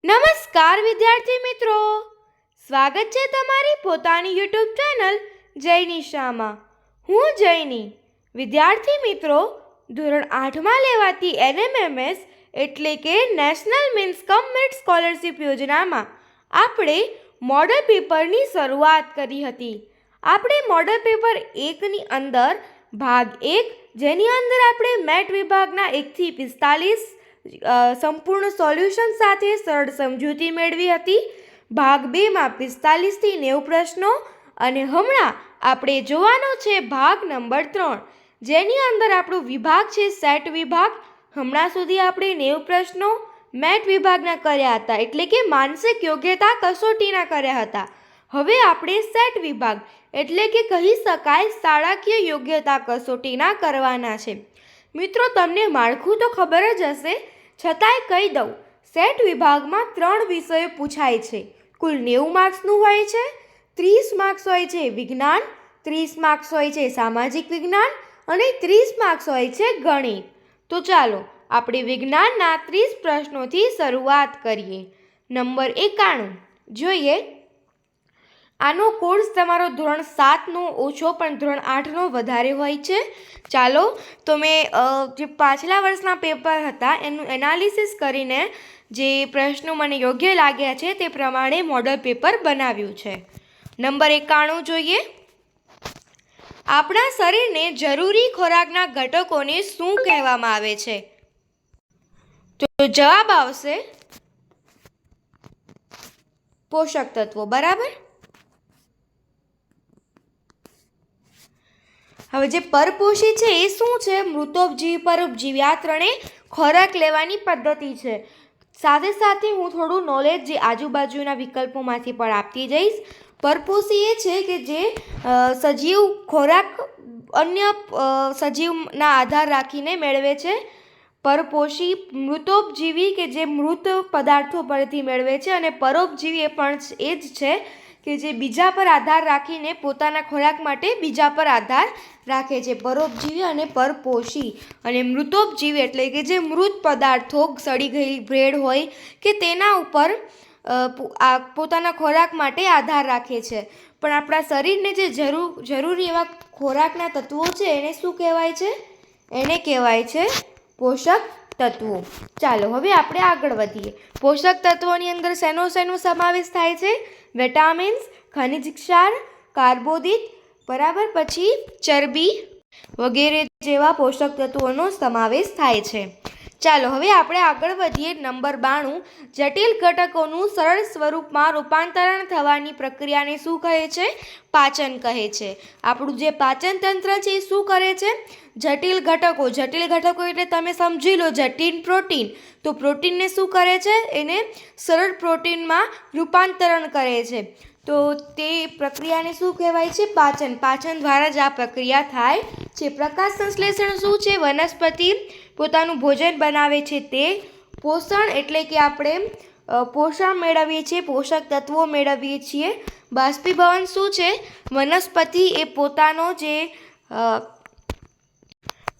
નમસ્કાર વિદ્યાર્થી મિત્રો, સ્વાગત છે તમારી પોતાની યુટ્યુબ ચેનલ જયની શામાં। હું જયની। વિદ્યાર્થી મિત્રો, ધોરણ 8માં લેવાતી NMMS એટલે કે નેશનલ મીન્સ કમ મેરિટ સ્કોલરશિપ યોજનામાં આપણે મોડલ પેપરની શરૂઆત કરી હતી। આપણે મોડલ પેપર 1ની અંદર ભાગ 1 જેની અંદર આપણે મેટ વિભાગના 1 થી 45 સંપૂર્ણ સોલ્યુશન સાથે સરળ સમજૂતી મેળવી હતી। ભાગ 2માં 45 થી 90 પ્રશ્નો અને હમણાં આપણે જોવાનો છે ભાગ નંબર 3 જેની અંદર આપણો વિભાગ છે સેટ વિભાગ। હમણાં સુધી આપણે 90 પ્રશ્નો મેટ વિભાગના કર્યા હતા એટલે કે માનસિક યોગ્યતા કસોટીના કર્યા હતા। હવે આપણે સેટ વિભાગ એટલે કે કહી શકાય શાળાકીય યોગ્યતા કસોટીના કરવાના છે। મિત્રો, તમને માળખું તો ખબર જ હશે, છતાંય કહી દઉં, સેટ વિભાગમાં 3 વિષયો પૂછાય છે। કુલ 90 માર્ક્સનું હોય છે। 30 માર્ક્સ હોય છે વિજ્ઞાન, 30 માર્ક્સ હોય છે સામાજિક વિજ્ઞાન અને 30 માર્ક્સ હોય છે ગણિત। તો ચાલો આપણે વિજ્ઞાનના 30 પ્રશ્નોથી શરૂઆત કરીએ। નંબર 91 જોઈએ। આનો કોર્સ તમારો ધોરણ 7નો ઓછો પણ ધોરણ 8નો વધારે હોય છે। ચાલો તો મેં જે પાછલા વર્ષના પેપર હતા એનું એનાલિસિસ કરીને જે પ્રશ્નો મને યોગ્ય લાગ્યા છે તે પ્રમાણે મોડલ પેપર બનાવ્યું છે। નંબર 91 જોઈએ। આપણા શરીરને જરૂરી ખોરાકના ઘટકોને શું કહેવામાં આવે છે? તો જવાબ આવશે પોષક તત્વો, બરાબર। હવે જે પરપોષી છે એ શું છે? મૃતોપજીવી, પરોપજીવી, આ ત્રણેય ખોરાક લેવાની પદ્ધતિ છે। સાથે સાથે હું થોડું નોલેજ જે આજુબાજુના વિકલ્પોમાંથી પણ આપતી જઈશ। પરપોષી એ છે કે જે સજીવ ખોરાક અન્ય સજીવના આધાર રાખીને મેળવે છે। પરપોષી મૃતોપજીવી કે જે મૃત પદાર્થો પરથી મેળવે છે અને પરોપજીવી એ પણ એ જ છે કે જે બીજા પર આધાર રાખીને પોતાના ખોરાક માટે બીજા પર આધાર રાખે છે। પરોપજીવી અને પરપોષી। અને મૃતોપજીવી એટલે કે જે મૃત પદાર્થો, સડી ગયેલી બ્રેડ હોય કે તેના ઉપર પોતાના ખોરાક માટે આધાર રાખે છે। પણ આપણા શરીરને જે જરૂરી એવા ખોરાકના તત્વો છે એને શું કહેવાય છે? એને કહેવાય છે પોષક તત્વો। ચાલો હવે આપણે આગળ વધીએ। પોષક તત્વોની અંદર શેનો સમાવેશ થાય છે? વિટામિન્સ, ખનિજ ક્ષાર, કાર્બોદિત, બરાબર, પછી ચરબી વગેરે જેવા પોષક તત્વોનો સમાવેશ થાય છે। ચાલો હવે આપણે આગળ વધીએ। નંબર 92 જટિલ ઘટકોનું સરળ સ્વરૂપમાં રૂપાંતરણ થવાની પ્રક્રિયાને શું કહે છે? પાચન કહે છે। આપણું જે પાચન તંત્ર છે એ શું કરે છે? જટિલ ઘટકો એટલે તમે સમજી લો જટિલ પ્રોટીન। તો પ્રોટીનને શું કરે છે? એને સરળ પ્રોટીનમાં રૂપાંતરણ કરે છે। તો તે પ્રક્રિયાને શું કહેવાય છે? પાચન। પાચન દ્વારા જ આ પ્રક્રિયા થાય છે। પ્રકાશ સંશ્લેષણ શું છે? વનસ્પતિ પોતાનું ભોજન બનાવે છે તે। પોષણ એટલે કે આપણે પોષણ મેળવીએ છીએ, પોષક તત્વો મેળવીએ છીએ। બાષ્પીભવન શું છે? વનસ્પતિ એ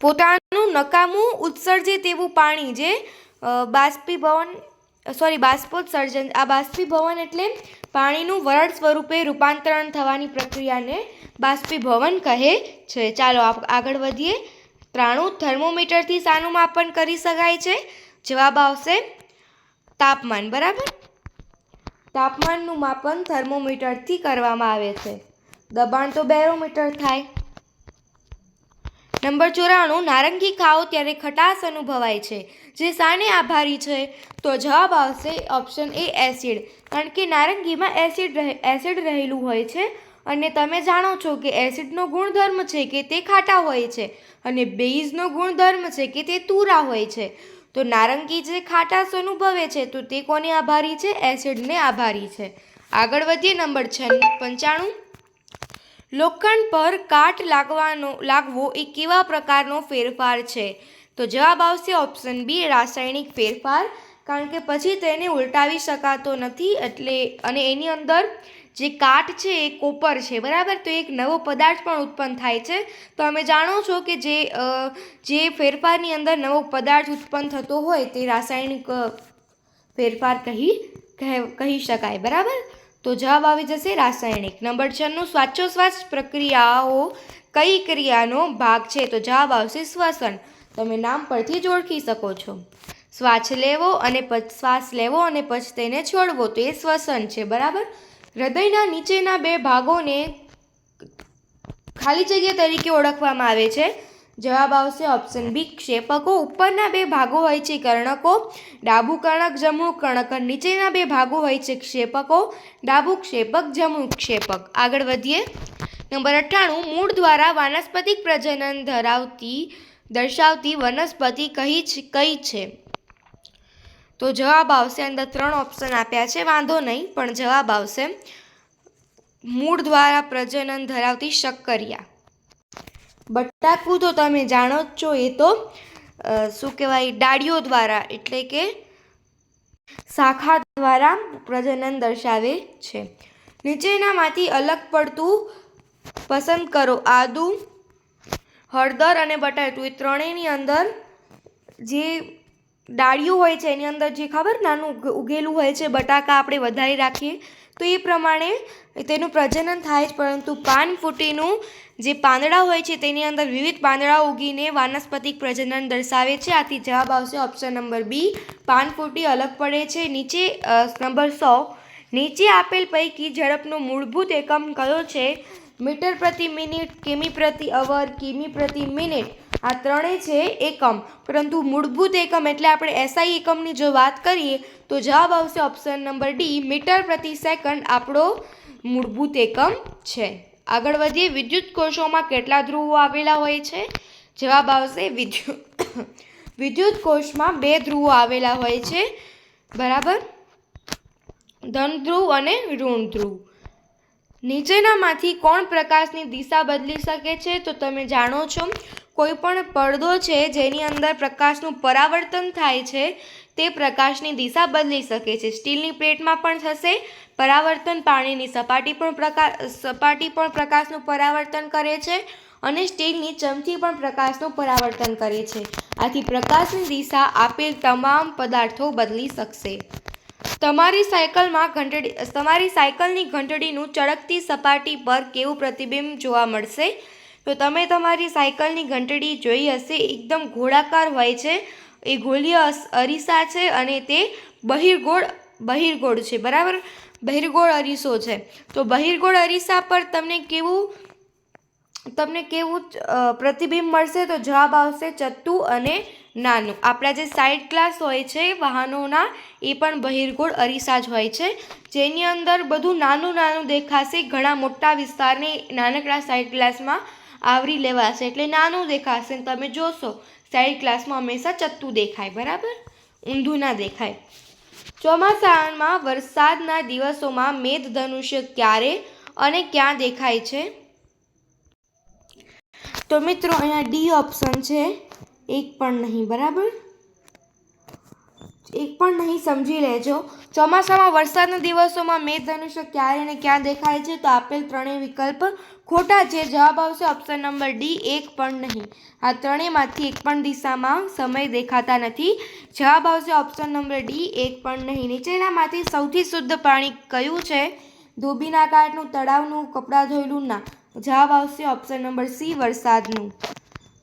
પોતાનું નકામું ઉત્સર્જિત એવું પાણી જે બાષ્પોત્સર્જન। આ બાષ્પીભવન એટલે પાણીનું વરાળ સ્વરૂપે રૂપાંતરણ થવાની પ્રક્રિયાને બાષ્પીભવન કહે છે। ચાલો આગળ વધીએ। 93 થર્મોમીટરથી શાનું માપન કરી શકાય છે? જવાબ આવશે તાપમાન, બરાબર। તાપમાનનું માપન થર્મોમીટરથી કરવામાં આવે છે। દબાણ તો બેરોમીટર થાય। નંબર 94 નારંગી ખાઓ ત્યારે ખટાશ અનુભવાય છે, જે શાને આભારી છે? તો જવાબ આવશે ઓપ્શન એ એસિડ, કારણ કે નારંગીમાં એસિડ રહેલું હોય છે અને તમે જાણો છો કે એસિડનો ગુણધર્મ છે કે તે ખાટા હોય છે અને બેઝનો ગુણધર્મ છે કે તે તુરા હોય છે। તો નારંગી જે ખાટાશ અનુભવે છે તો તે કોને આભારી છે? એસિડને આભારી છે। આગળ વધીએ। નંબર 95 લોખંડ પર કાટ લાગવો એ કેવા પ્રકારનો ફેરફાર છે? તો જવાબ આવશે ઓપ્શન બી રાસાયણિક ફેરફાર, કારણ કે પછી તેને ઉલટાવી શકાતો નથી અને એની અંદર જે કાટ છે એ કોપર છે, બરાબર। તો એક નવો પદાર્થ પણ ઉત્પન્ન થાય છે। તો તમે જાણો છો કે જે ફેરફારની અંદર નવો પદાર્થ ઉત્પન્ન થતો હોય તે રાસાયણિક ફેરફાર કહી શકાય. બરાબર. તો જવાબ આવી જશે રાસાયણિક. નંબર 6 શ્વાસોશ્વાસ પ્રક્રિયાઓ કઈ ક્રિયાનો ભાગ છે? તો જવાબ આવશે શ્વસન. તમે નામ પરથી જ ઓળખી શકો છો. શ્વાસ લેવો અને પછી તેને છોડવો તો એ શ્વસન છે. બરાબર. હૃદયના નીચેના બે ભાગોને ખાલી જગ્યા તરીકે ઓળખવામાં આવે છે. જવાબ આવશે ઓપ્શન બી ક્ષેપકો. ઉપરના બે ભાગો હોય છે કર્ણકો, ડાબું કર્ણક જમણું કર્ણક. નીચેના બે ભાગો હોય છે ક્ષેપકો, ડાબું ક્ષેપક જમણું ક્ષેપક. આગળ વધીએ. નંબર 98 મૂળ દ્વારા વાનસ્પતિક પ્રજનન દર્શાવતી વનસ્પતિ કઈ છે? તો જવાબ આવશે, અંદર 3 ઓપ્શન આપ્યા છે, વાંધો નહીં, પણ જવાબ આવશે મૂળ દ્વારા પ્રજનન ધરાવતી શક્કરિયા. બટાકું તો તમે જાણો જ છો, એ તો શું કહેવાય, ડાળીઓ દ્વારા એટલે કે શાખા દ્વારા પ્રજનન દર્શાવે છે. નીચેનામાંથી અલગ પડતું પસંદ કરો. આદુ, હળદર અને બટાટું એ ત્રણેયની અંદર જે ડાળીઓ હોય છે એની અંદર જે ખબર નાનું ઉગેલું હોય છે, બટાકા આપણે વધારી રાખીએ તો એ પ્રમાણે તેનું પ્રજનન થાય જ, પરંતુ પાનફૂટીનું જે પાંદડા હોય છે તેની અંદર વિવિધ પાંદડા ઉગીને વાનસ્પતિક પ્રજનન દર્શાવે છે. આથી જવાબ આવશે ઓપ્શન નંબર બી, પાનફૂટી અલગ પડે છે. નંબર 100 નીચે આપેલ પૈકી ઝડપનો મૂળભૂત એકમ કયો છે? મીટર પ્રતિ મિનિટ, કિમી પ્રતિ અવર, કિમી પ્રતિ મિનિટ. આ ત્રણેય છે એકમ, પરંતુ મૂળભૂત એકમ એટલે આપણે એસઆઈ એકમની જો વાત કરીએ તો જવાબ આવશે ઓપ્શન નંબર ડી, મીટર પ્રતિ સેકન્ડ આપણો મૂળભૂત એકમ છે. આગળ વધીએ. વિદ્યુત કોષોમાં કેટલા ધ્રુવો આવેલા હોય છે? જવાબ આવશે વિદ્યુત કોષમાં 2 ધ્રુવો આવેલા હોય છે. બરાબર. ધન ધ્રુવ અને ઋણ ધ્રુવ. નીચેનામાંથી કોણ પ્રકાશની દિશા બદલી શકે છે? તો તમે જાણો છો, કોઈ પણ પડદો છે જેની અંદર પ્રકાશનું પરાવર્તન થાય છે તે પ્રકાશની દિશા બદલી શકે છે. સ્ટીલની પ્લેટમાં પણ થશે પરાવર્તન, પાણીની સપાટી પણ પ્રકાશનું પરાવર્તન કરે છે અને સ્ટીલની ચમચી પણ પ્રકાશનું પરાવર્તન કરે છે. આથી પ્રકાશની દિશા આપેલ તમામ પદાર્થો બદલી શકશે. તમારી સાયકલની ઘંટડીનું ચળકતી સપાટી પર કેવું પ્રતિબિંબ જોવા મળશે? તો તમે તમારી સાયકલની ઘંટડી જોઈ હશે, એકદમ ગોળાકાર હોય છે. એ ગોળીય અરીસા છે અને તે બહિર્ગોળ છે. બરાબર. બહિર્ગોળ અરીસો છે. તો બહિર્ગોળ અરીસા પર તમને કેવું પ્રતિબિંબ મળશે? તો જવાબ આવશે ચત્તુ અને નાનું. આપણા જે સાઇડ ગ્લાસ હોય છે વાહનોના, એ પણ બહિર્ગોળ અરીસા જ હોય છે, જેની અંદર બધું નાનું નાનું દેખાશે. ઘણા મોટા વિસ્તારને નાનકડા સાઇડ ગ્લાસમાં આવરી લેવાશે એટલે નાનું દેખાશે. તમે જોશો સાઇડ ગ્લાસમાં હંમેશા ચત્તુ દેખાય. બરાબર, ઊંધું ના દેખાય. ચોમાસામાં વરસાદના દિવસોમાં મેઘધનુષ્ય ક્યારે અને ક્યાં દેખાય છે? તો મિત્રો અહીંયા ડી ઓપ્શન છે, એક પણ નહીં. બરાબર, એક પણ નહીં, સમજી લેજો. ચોમાસામાં વરસાદના દિવસોમાં મેઘધનુષ્ય ક્યારે અને ક્યાં દેખાય છે? તો આપેલ ત્રણેય વિકલ્પ ખોટા છે. જવાબ આવશે ઓપ્શન નંબર ડી, એક પણ નહીં. આ ત્રણેયમાંથી એક પણ દિશામાં સમય દેખાતા નથી. જવાબ આવશે ઓપ્શન નંબર ડી, એક પણ નહીં. નીચેનામાંથી સૌથી શુદ્ધ પાણી કયું છે? ધોબીના કાંઠનું, તળાવનું, કપડાં ધોયેલું? ના. જવાબ આવશે ઓપ્શન નંબર સી, વરસાદનું.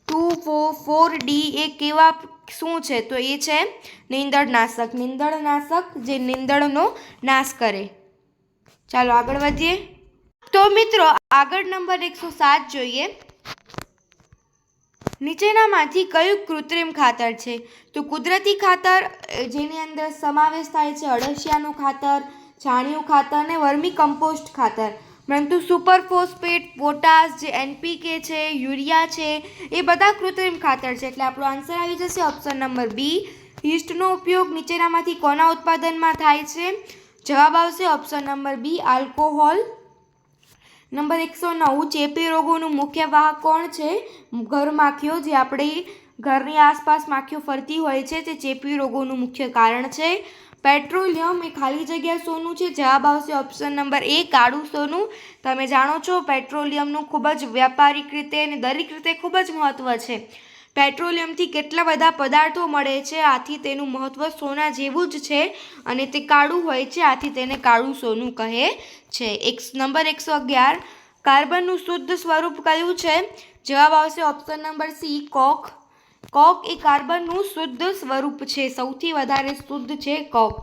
2, 4, ડી એ કેવા શું છે? તો એ છે નીંદણનાશક, જે નીંદણનો નાશ કરે. ચાલો આગળ વધીએ. તો મિત્રો આગળ નંબર 107 જોઈએ. નીચેનામાંથી કયું કૃત્રિમ ખાતર છે? તો કુદરતી ખાતર, જેની અંદર સમાવેશ થાય છે અળસિયાનું ખાતર, છાણિયું ખાતર અને વર્મી કમ્પોસ્ટ ખાતર. પરંતુ સુપર ફોસ્ફેટ, પોટાશ, જે એનપીકે છે, યુરિયા છે, એ બધા કૃત્રિમ ખાતર છે. એટલે આપણો આન્સર આવી જશે ઓપ્શન નંબર બી. યીસ્ટનો ઉપયોગ નીચેનામાંથી કોના ઉત્પાદનમાં થાય છે? જવાબ આવશે option number B, alcohol. Number 109 ચેપી રોગોનું મુખ્ય વાહક કોણ છે? ઘરમાખીઓ, જે આપણી ઘરની આસપાસ માખીઓ ફરતી હોય છે, તે ચેપી રોગોનું મુખ્ય કારણ છે. પેટ્રોલિયમ એ ખાલી જગ્યા સોનું છે. જવાબ આવશે ઓપ્શન નંબર એ, કાળું સોનું. તમે જાણો છો પેટ્રોલિયમનું ખૂબ જ વ્યાપારિક રીતે અને દરેક રીતે ખૂબ જ મહત્ત્વ છે. પેટ્રોલિયમથી કેટલા બધા પદાર્થો મળે છે, આથી તેનું મહત્ત્વ સોના જેવું જ છે અને તે કાળું હોય છે, આથી તેને કાળું સોનું કહે છે. નંબર 111, કાર્બનનું શુદ્ધ સ્વરૂપ કયું છે? જવાબ આવશે ઓપ્શન નંબર સી, કોક. કોક એ કાર્બનનું શુદ્ધ સ્વરૂપ છે, સૌથી વધારે શુદ્ધ છે કોક.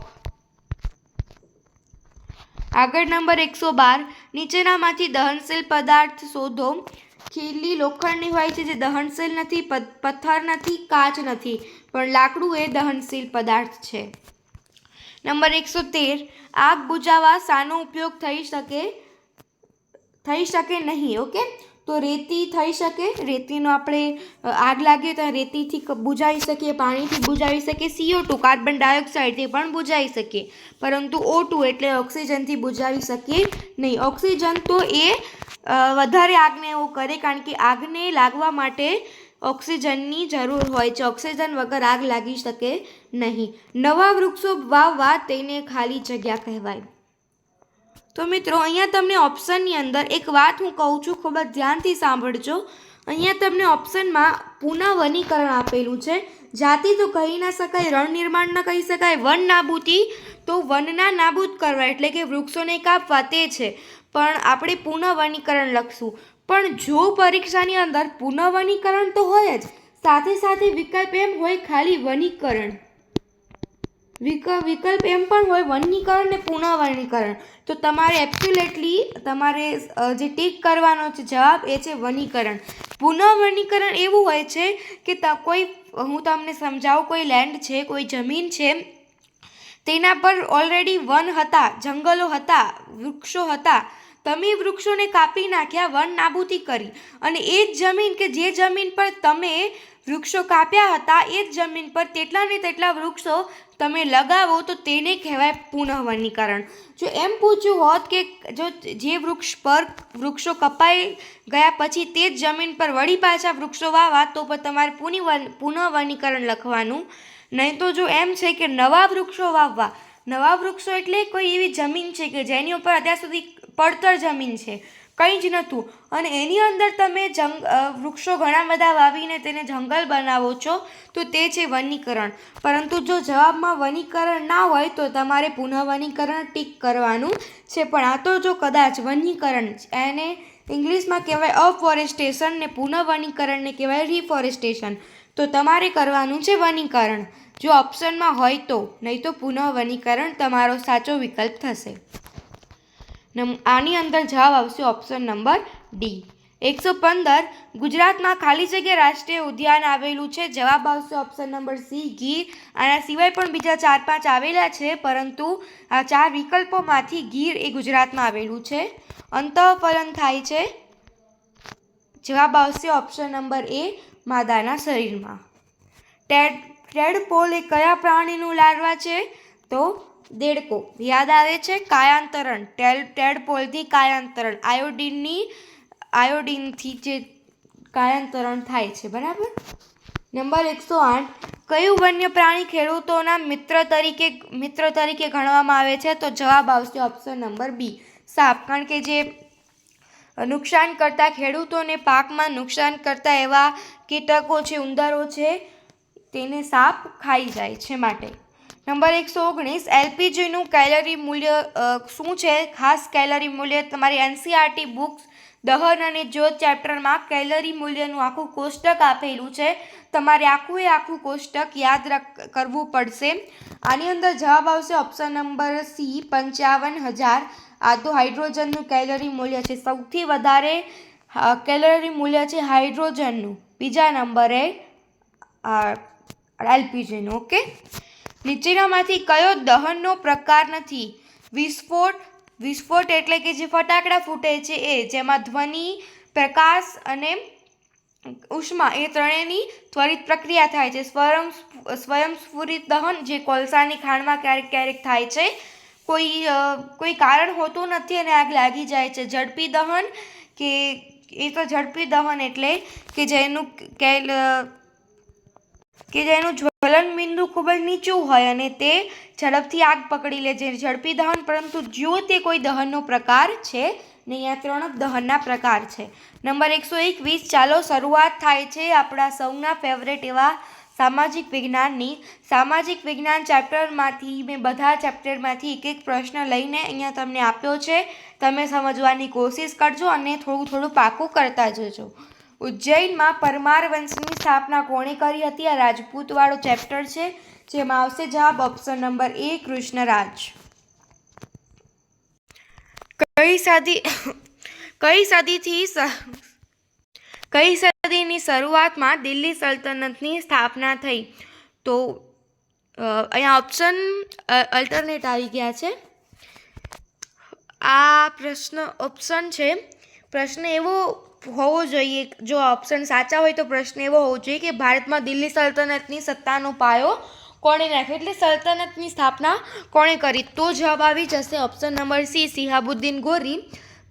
આગળ નંબર 112, નીચેનામાંથી દહનશીલ પદાર્થ શોધો. ખીલી લોખંડની હોય છે જે દહનશીલ નથી, પથ્થર નથી, કાચ નથી, પણ લાકડું એ દહનશીલ પદાર્થ છે. નંબર 113, આગ બુઝાવવા શાનો ઉપયોગ થઈ શકે નહીં? ઓકે, તો રેતી થઈ શકે. રેતીનો આપણે આગ લાગે તો રેતીથી બુઝાવી શકીએ, પાણીથી બુઝાવી શકીએ, CO2 કાર્બન ડાયોક્સાઇડથી પણ બુઝાવી શકીએ, પરંતુ O2 એટલે ઓક્સિજનથી બુઝાવી શકીએ નહીં. ઓક્સિજન તો એ વધારે આગને એવું કરે, કારણ કે આગને લાગવા માટે ઓક્સિજનની જરૂર હોય છે. ઓક્સિજન વગર આગ લાગી શકે નહીં. નવા વૃક્ષો વાવવા તેને ખાલી જગ્યા કહેવાય. તો મિત્રો, અહીંયા તમને ઓપ્શનની અંદર એક વાત હું કહું છું, ખૂબ જ ધ્યાનથી સાંભળજો. અહીંયા તમને ઓપ્શનમાં પુનઃવનીકરણ આપેલું છે. જાતિ તો કહી ના શકાય, રણ નિર્માણ ન કહી શકાય, વન નાબૂદી તો વનના નાબૂદ કરવા એટલે કે વૃક્ષોને કાપવા તે છે, પણ આપણે પુનઃવનીકરણ લખશું. પણ જો પરીક્ષાની અંદર પુનઃવનીકરણ તો હોય જ, સાથે સાથે વિકલ્પ એમ હોય ખાલી વનીકરણ, વિકલ્પ એમ પણ હોય વનીકરણ ને પુનઃવનીકરણ, તો તમારે એબ્સોલ્યુટલી તમારે જે ટીક કરવાનો છે જવાબ એ છે વનીકરણ. પુનઃવનીકરણ એવું હોય છે કે કોઈ, હું તમને સમજાવું, કોઈ લેન્ડ છે, કોઈ જમીન છે, તેના પર ઓલરેડી વન હતા, જંગલો હતા, વૃક્ષો હતા, તમે વૃક્ષોને કાપી નાખ્યા, વન નાબૂદી કરી, અને એ જ જમીન કે જે જમીન પર તમે વૃક્ષો કાપ્યા હતા એ જ જમીન પર તેટલા ને તેટલા વૃક્ષો તમે લગાવો તો તેને કહેવાય પુનઃવનીકરણ. જો એમ પૂછ્યું હોત કે જો જે વૃક્ષ પર વૃક્ષો કપાઈ ગયા પછી તે જ જમીન પર વળી પાછા વૃક્ષો વાવવા, તો પણ તમારે પુનઃવનીકરણ લખવાનું. નહીં તો જો એમ છે કે નવા વૃક્ષો વાવવા, નવા વૃક્ષો એટલે કોઈ એવી જમીન છે કે જેની ઉપર અત્યાર સુધી પડતર જમીન છે, કંઈ જ નહોતું, અને એની અંદર તમે વૃક્ષો ઘણા બધા વાવીને તેને જંગલ બનાવો છો, તો તે છે વનીકરણ. પરંતુ જો જવાબમાં વનીકરણ ના હોય તો તમારે પુનઃવનીકરણ ટીક કરવાનું છે. પણ આ તો જો કદાચ વનીકરણ, એને ઇંગ્લિશમાં કહેવાય અફોરેસ્ટેશન ને પુનઃવનીકરણને કહેવાય રિફોરેસ્ટેશન, તો તમારે કરવાનું છે વનીકરણ જો ઓપ્શનમાં હોય તો, નહીં તો પુનઃવનીકરણ તમારો સાચો વિકલ્પ થશે. આની અંદર જવાબ આવશે ઓપ્શન નંબર ડી. 115, ગુજરાતમાં ખાલી જગ્યા રાષ્ટ્રીય ઉદ્યાન આવેલું છે. જવાબ આવશે ઓપ્શન નંબર સી, ગીર. આના સિવાય પણ બીજા 4-5 આવેલા છે, પરંતુ આ 4 વિકલ્પોમાંથી ગીર એ ગુજરાતમાં આવેલું છે. અંતઃફલન થાય છે. જવાબ આવશે ઓપ્શન નંબર એ, માદાના શરીરમાં. ટેડપોલ એ કયા પ્રાણીનું લાર્વા છે? તો દેડકો. યાદ આવે છે? કાયાંતરણ, ટેડપોલથી કાયાંતરણ, આયોડિનથી જે કાયાંતરણ થાય છે, બરાબર. નંબર 108, કયું વન્ય પ્રાણી ખેડૂતોના મિત્ર તરીકે ગણવામાં આવે છે? તો જવાબ આવશે ઓપ્શન નંબર બી, સાપ. કારણ કે જે નુકસાન કરતા, ખેડૂતોને પાકમાં નુકસાન કરતા એવા કીટકો છે, ઉંદરો છે, તેને સાપ ખાઈ જાય છે માટે. નંબર 119, એલપીજીનું કેલરી મૂલ્ય શું છે? ખાસ કેલરી મૂલ્ય તમારી NCERT બુક્સ દહન અને જ્યોત ચેપ્ટરમાં કેલરી મૂલ્યનું આખું કોષ્ટક આપેલું છે. તમારે આખું કોષ્ટક યાદ કરવું પડશે. આની અંદર જવાબ આવશે ઓપ્શન નંબર સી, 55,000. આ તો હાઇડ્રોજનનું કેલરી મૂલ્ય છે. સૌથી વધારે કેલરી મૂલ્ય છે હાઇડ્રોજનનું, બીજા નંબરે એલપીજીનું. ઓકે, નીચેનામાંથી કયો દહનનો પ્રકાર નથી? વિસ્ફોટ એટલે કે જે ફટાકડા ફૂટે છે એ, જેમાં ધ્વનિ, પ્રકાશ અને ઉષ્મા એ ત્રણેયની ત્વરિત પ્રક્રિયા થાય છે. સ્વયંસ્ફુરિત દહન, જે કોલસાની ખાણમાં ક્યારેક થાય છે, કોઈ કારણ હોતું નથી અને આગ લાગી જાય છે. ઝડપી દહન, કે એ તો ઝડપી દહન એટલે કે જેનું જ્વલન બિંદુ ખૂબ જ નીચું હોય અને તે ઝડપથી આગ પકડી લે છે, ઝડપી દહન. પરંતુ જો તે કોઈ દહનનો પ્રકાર છે ને અહીંયા 3 જ દહનના પ્રકાર છે. નંબર 121, ચાલો શરૂઆત થાય છે આપણા સૌના ફેવરેટ એવા સામાજિક વિજ્ઞાનની. સામાજિક વિજ્ઞાન ચેપ્ટરમાંથી મેં બધા ચેપ્ટરમાંથી એક પ્રશ્ન લઈને અહીંયા તમને આપ્યો છે. તમે સમજવાની કોશિશ કરજો અને થોડું પાકું કરતા જજો. ઉજ્જૈનમાં પરમાર વંશની સ્થાપના કોણે કરી હતી? આ રાજપૂતવાળો ચેપ્ટર છે, જેમાં આવશે જવાબ ઓપ્શન નંબર A, કૃષ્ણરાજ. કઈ સદીની શરૂઆતમાં દિલ્હી સલ્તનતની સ્થાપના થઈ? તો અહીંયા ઓપ્શન અલ્ટરનેટ આવી ગયા છે. આ ઓપ્શન છે. પ્રશ્ન એવો હોવો જોઈએ, જો ઓપ્શન સાચા હોય તો પ્રશ્ન એવો હોવો જોઈએ કે ભારતમાં દિલ્હી સલ્તનતની સત્તાનો પાયો કોણે નાખ્યો, એટલે સલ્તનતની સ્થાપના કોણે કરી? તો જવાબ આવી જશે ઓપ્શન નંબર C, શિહાબુદ્દીન ગોરી.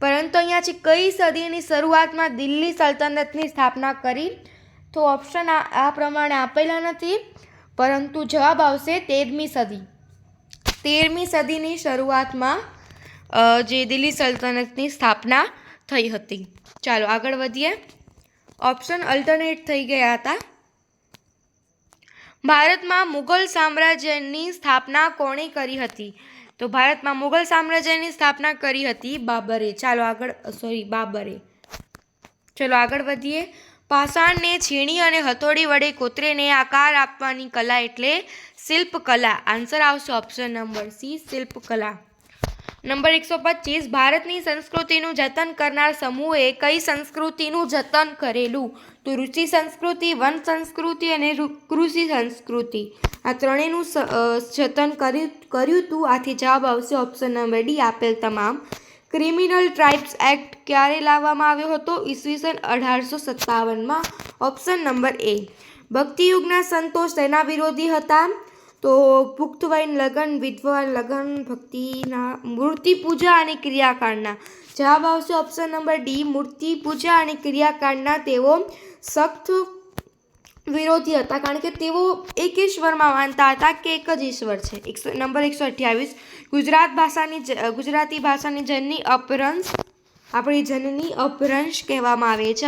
પરંતુ અહીંયા છે કઈ સદીની શરૂઆતમાં દિલ્હી સલ્તનતની સ્થાપના કરી? તો ઓપ્શન આ પ્રમાણે આપેલા નથી, પરંતુ જવાબ આવશે 13મી સદી. 13મી સદીની શરૂઆતમાં જે દિલ્હી સલ્તનતની સ્થાપના થઈ હતી. ચાલો આગળ વધીએ. ઓપ્શન અલ્ટરનેટ થઈ ગયા હતા. ભારતમાં મુઘલ સામ્રાજ્યની સ્થાપના કોણે કરી હતી? તો ભારતમાં મુઘલ સામ્રાજ્યની સ્થાપના કરી હતી બાબરે. બાબરે. ચલો આગળ વધીએ. પાષાણને છીણી અને હથોડી વડે કોતરીને આકાર આપવાની કલા એટલે શિલ્પકલા. આન્સર આવશે ઓપ્શન નંબર C, શિલ્પકલા. નંબર 125, ભારતની સંસ્કૃતિનું જતન કરનાર સમૂહે કઈ સંસ્કૃતિનું જતન કરેલું? તો ઋષિ સંસ્કૃતિ, વન સંસ્કૃતિ અને કૃષિ સંસ્કૃતિ, આ ત્રણેયનું જતન કર્યું હતું. આથી જવાબ આવશે ઓપ્શન નંબર D, આપેલ તમામ. ક્રિમિનલ ટ્રાઇબ્સ એક્ટ ક્યારે લાવવામાં આવ્યો હતો? ઈસવીસન 1857માં. Option number A. ભક્તિયુગના સંતો તેના વિરોધી હતા? તો પુખ્ત વયન લગ્ન, વિધવા લગ્ન, ભક્તિના, મૂર્તિ પૂજા અને ક્રિયાકાંડના. જવાબ આવશે ઓપ્શન નંબર D, મૂર્તિ પૂજા અને ક્રિયાકાંડના તેઓ સખ્ત વિરોધી હતા, કારણ કે તેઓ એક ઈશ્વરમાં માનતા હતા કે એક જ ઈશ્વર છે. નંબર 128, ગુજરાતી ભાષાની જનની અપભ્રંશ કહેવામાં આવે છે.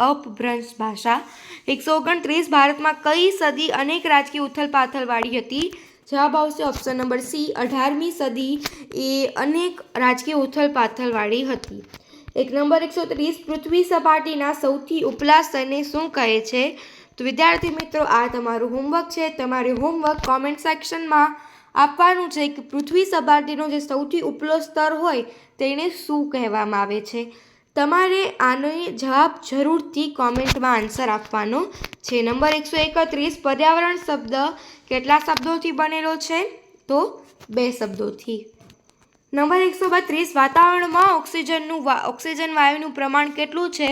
અપભ્રંશ ભાષા. 129, ભારતમાં કઈ સદી અનેક રાજકીય ઉથલપાથલવાળી હતી? જવાબ આવશે ઓપ્શન નંબર C, 18મી સદી એ અનેક રાજકીય ઉથલપાથલવાળી હતી. નંબર 130, પૃથ્વી સપાટીના સૌથી ઉપલા સ્તરને શું કહે છે? તો વિદ્યાર્થી મિત્રો, આ તમારું હોમવર્ક છે. તમારે હોમવર્ક કોમેન્ટ સેક્શનમાં આપવાનું છે કે પૃથ્વી સપાટીનો જે સૌથી ઉપલો સ્તર હોય તેને શું કહેવામાં આવે છે. તમારે આનો જવાબ જરૂરથી કોમેન્ટમાં આન્સર આપવાનો છે. નંબર 131, પર્યાવરણ શબ્દ કેટલા શબ્દોથી બનેલો છે? તો 2 શબ્દોથી. નંબર 132, વાતાવરણમાં ઓક્સિજન વાયુનું પ્રમાણ કેટલું છે?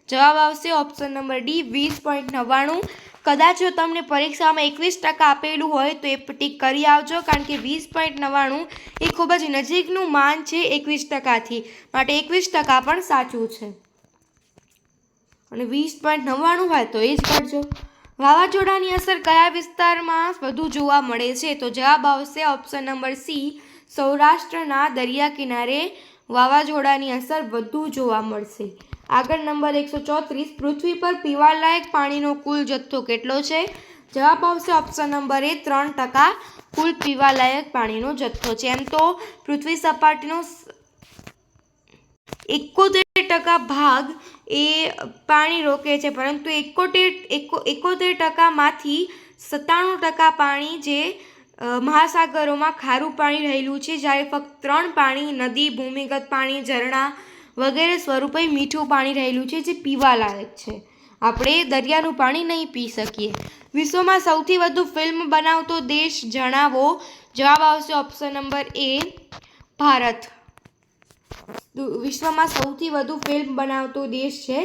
જવાબ આવશે ઓપ્શન નંબર D, 20.99. કદાચ જો તમને પરીક્ષામાં 21% આપેલું હોય તો એ ટીક કરી આવજો, કારણ કે 20.99 એ ખૂબ જ નજીકનું માન છે 21%થી, માટે 21% પણ સાચું છે અને 20.99 હોય તો એ જ કરજો. વાવાઝોડાની અસર કયા વિસ્તારમાં વધુ જોવા મળે છે? તો જવાબ આવશે ઓપ્શન નંબર C, સૌરાષ્ટ્રના દરિયા કિનારે વાવાઝોડાની અસર વધુ જોવા મળશે. આગળ નંબર 134, પૃથ્વી પર પીવાલાયક પાણીનો કુલ જથ્થો કેટલો છે? જવાબ આવશે ઓપ્શન નંબર A, 3% કુલ પીવાલાયક પાણીનો જથ્થો છે. એમ તો પૃથ્વી સપાટીનો 71% ભાગ એ પાણી રોકે છે, પરંતુ 71%માંથી 97% પાણી જે મહાસાગરોમાં ખારું પાણી રહેલું છે, જ્યારે ફક્ત 3 પાણી નદી, ભૂમિગત પાણી, ઝરણા વગેરે સ્વરૂપે મીઠું પાણી રહેલું છે જે પીવાલાયક છે. આપણે દરિયાનું પાણી નહીં પી શકીએ. વિશ્વમાં સૌથી વધુ ફિલ્મ બનાવતો દેશ જણાવો. જવાબ આવશે ઓપ્શન નંબર A, ભારત. વિશ્વમાં સૌથી વધુ ફિલ્મ બનાવતો દેશ છે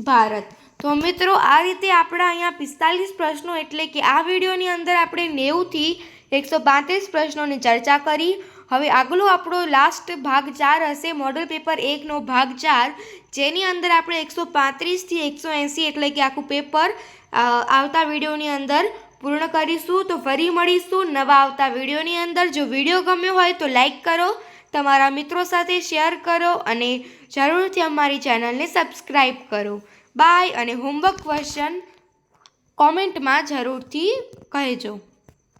ભારત. તો મિત્રો, આ રીતે આપણા અહીંયા 45 પ્રશ્નો, એટલે કે આ વિડીયોની અંદર આપણે 90થી 135 પ્રશ્નોની ચર્ચા કરી. હવે આગલો આપણો લાસ્ટ ભાગ 4 હશે, મોડલ પેપર 1નો ભાગ 4, જેની અંદર આપણે 135થી 180 એટલે કે આખું પેપર આવતા વિડીયોની અંદર પૂર્ણ કરીશું. તો ફરી મળીશું નવા આવતા વિડીયોની અંદર. જો વિડીયો ગમ્યો હોય તો લાઈક કરો, તમારા મિત્રો સાથે શેર કરો અને જરૂરથી અમારી ચેનલને સબસ્ક્રાઈબ કરો. બાય. અને હોમવર્ક ક્વેશ્ચન કોમેન્ટમાં જરૂરથી કહેજો.